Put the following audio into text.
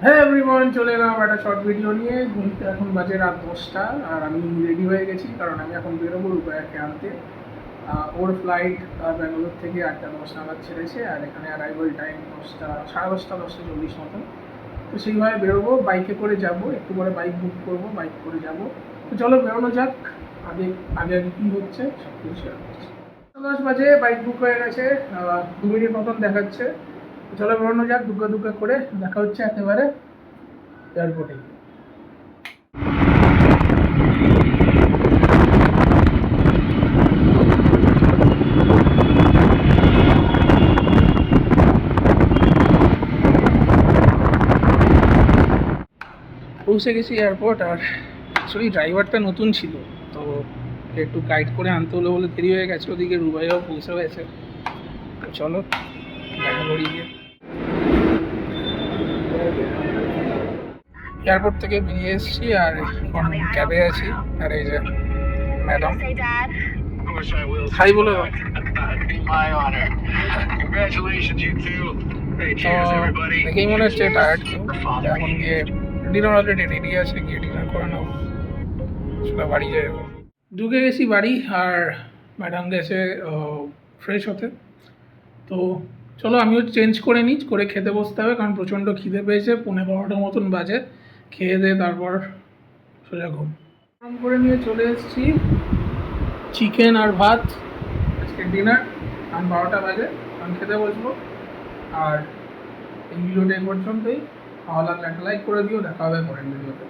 হ্যাঁ এভরিওয়ান, চলে এলাম একটা শর্ট ভিডিও নিয়ে। ঘুমতে এখন বাজে রাত 10টা আর আমি রেডি হয়ে গেছি, কারণ আমি এখন বেরোবো রূপায়াকে আনতে। ওর ফ্লাইট ব্যাঙ্গালোর থেকে 8টা 10 নাগাদ ছেড়েছে, আর এখানে অ্যারাইভাল টাইম 10টা, সাড়ে 10টা, 10টা 40 মতন। তো সেইভাবে বেরোবো, বাইকে করে যাব, একটু পরে বাইক বুক করবো, বাইক করে যাব। তো চলো বেরোনো যাক। আগে আগে আগে কী হচ্ছে সব কিছু শেয়ার করছি। 10 বাজে, বাইক বুক হয়ে গেছে, 2 মিনিট মতন দেখাচ্ছে। চলো বেরোনো যাক, দুগ্গা দুগ্গা করে। দেখা হচ্ছে একেবারে এয়ারপোর্টে। পৌঁছে গেছি এয়ারপোর্ট, আর অ্যাকচুয়ালি ড্রাইভারটা নতুন ছিল, তো একটু গাইড করে আনতে হলো বলে দেরি হয়ে গেছে। ওদিকে রুবাইও পৌঁছে গেছে। তো চলো দেখা করি গিয়ে। এয়ারপোর্ট থেকে বেরিয়ে এসেছি, আর এখন ক্যাবে আছি। আর এই যে ম্যাডাম, হাই বলে দাও। তো দেখেই মনে হচ্ছে টায়ার্ড কেউ। এখন গিয়ে ডিনার অলরেডি রেডি আছে, গিয়ে ডিনার করে নেবো, সেটা বাড়ি যাবো। ঢুকে গেছি বাড়ি, আর ম্যাডাম গেছে ফ্রেশ হতে। তো চলো আমিও চেঞ্জ করে নিই, করে খেতে বসতে হবে, কারণ প্রচণ্ড খিদে পেয়েছে। 11:30 মতন বাজে। খেয়ে দিয়ে তারপর সোজা ঘুম। গরম করে নিয়ে চলে এসেছি চিকেন আর ভাত, আজকে ডিনার। কারণ 12টা বাজে, কারণ খেতে বসবো। আর এই ভিডিওটা এই পর্যন্তই। ভালো লাগলে একটা লাইক করে দিও, দেখা হবে পরের ভিডিওতে।